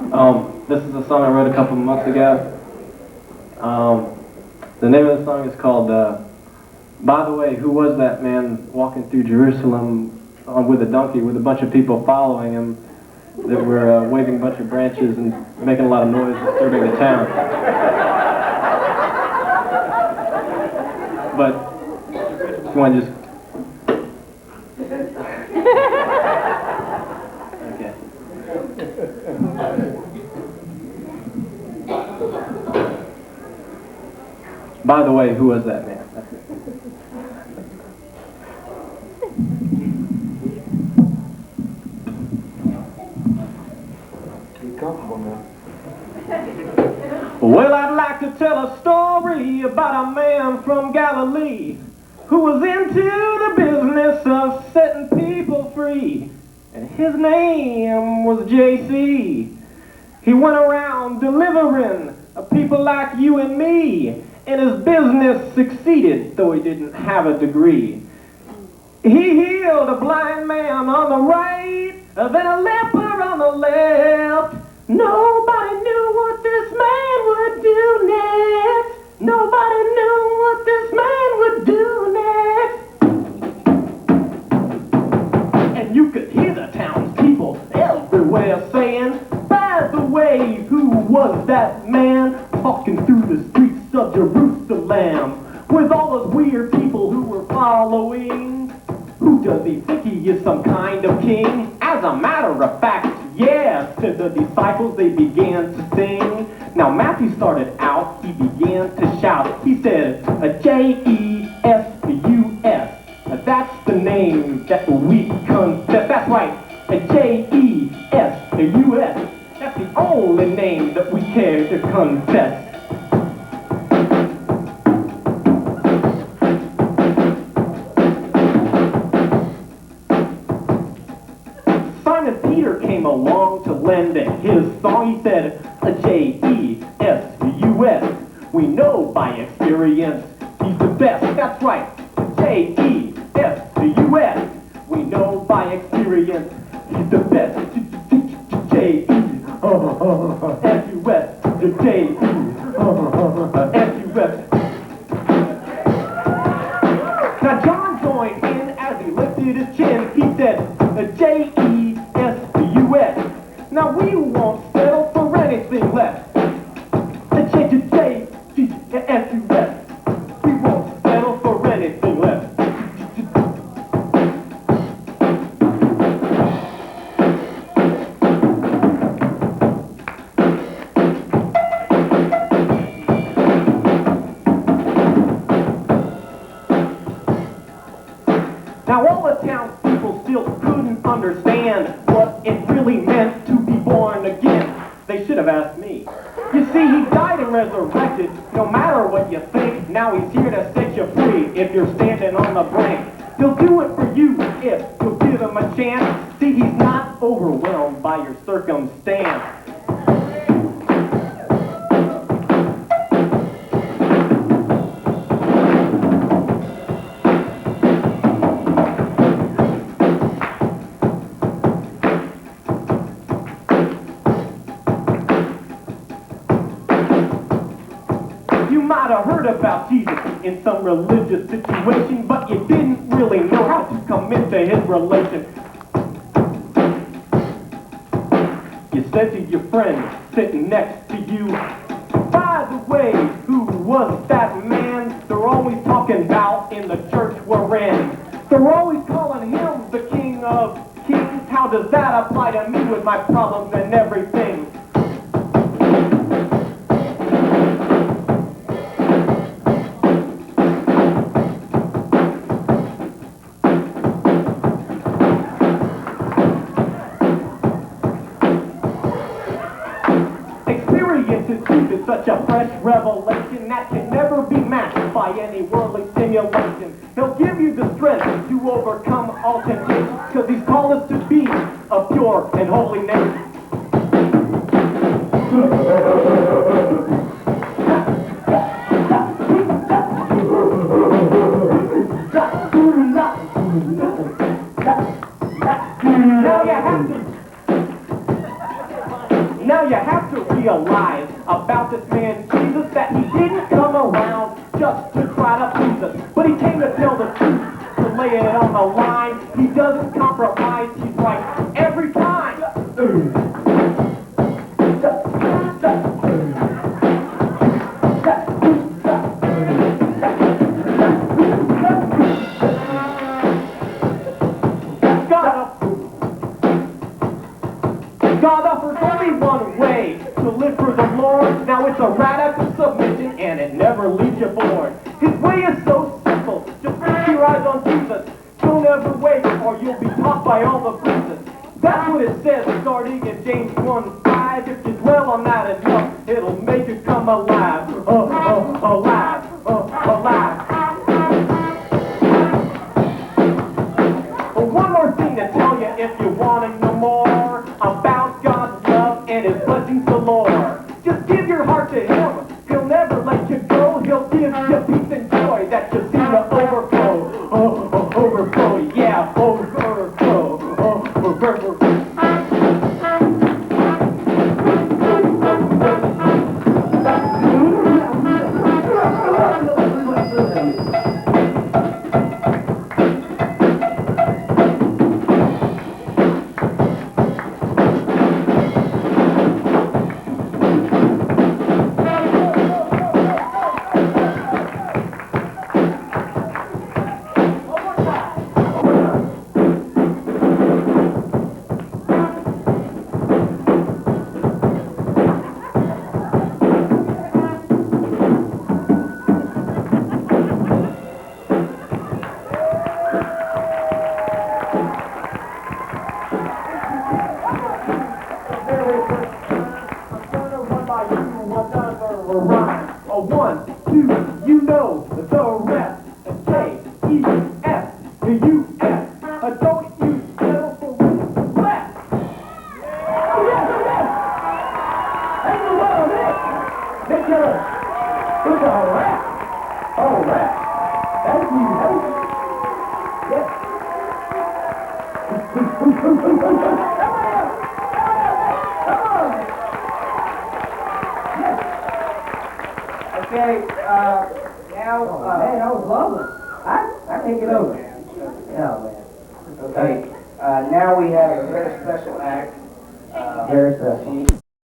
This is a song I wrote a couple months ago. The name of the song is called By the Way, Who Was That Man Walking Through Jerusalem with a Donkey with a bunch of people following him that were waving a bunch of branches and making a lot of noise, disturbing the town. But if you want to just... Okay. By the way, who was that man? That's it. Be comfortable now. Well, I'd like to tell a story about a man from Galilee who was into the business of setting people free. And his name was J.C. He went around delivering people like you and me, and his business succeeded, though he didn't have a degree. He healed a blind man on the right, then a leper on the left. Nobody knew what this man would do next. Nobody knew what this man would do next. And you could hear the townspeople everywhere saying, by the way, who was that man walking through the streets of Jerusalem with all those weird people who were following? Who does he think he is, some kind of king? As a matter of fact, yes, to the disciples they began to sing. Now Matthew started out, he began to shout. He said, J-E-S-U-S. That's the name that we confess. That's right, J-E-S-U-S. That's the only name that we care to confess. Simon Peter came along to lend his song. He said, J-E-S-U-S. We know by experience he's the best. That's right, J-E-S-U-S. We know by experience he's the best. J-E-S-U-S. J-E-S-U-S. Now John joined in as he lifted his chin. He said, J-E-S-U-S. Now we won't settle for anything less. J-E-S-U-S. We won't settle for anything less. Now all the townspeople still couldn't understand what it really meant to be born again. They should have asked me. You see, he died and resurrected. No matter what you think, now he's here to set you free if you're standing on the brink. He'll do it for you if you'll give him a chance. See, he's not overwhelmed by your circumstance. You might have heard about Jesus in some religious situation, but you didn't really know how to come into his relation. You said to your friend sitting next to you, by the way, who was that man they're always talking about in the church we're in? They're always calling him the King of Kings. How does that apply to me with my problems and everything? It's such a fresh revelation that can never be matched by any worldly stimulation. He'll give you the strength to overcome all temptations, because he's called us to be a pure and holy nation. Now you have to Now you have to realize about this man Jesus that he didn't come around just to try to please us, but he came to tell the truth, to lay it on the line. He doesn't compromise, he's right every time. God offers only one way to live for the Lord. Now it's a radical submission and it never leaves you bored. His way is so simple, just fix your eyes on Jesus. Don't ever wait or you'll be taught by all the bruises. That's what it says starting in James 1:5. If you dwell on that enough, it'll make you come alive. Alive. One more thing to tell you if you want to know more about God's love and His blessings galore. Just give your heart to Him. He'll never let you go. He'll give you peace and joy that you seem to overflow. Overflow, yeah, overflow. One, two, you know the rest. K-E-S, U-S. Don't you settle for less. Yes. Hang on, Mick. Take care of it. Look at all that. All that. Thank you. Yes. Okay, now, man, that was lovely. I can't get over it. Yeah, man. okay, now we have a very special act. Very special.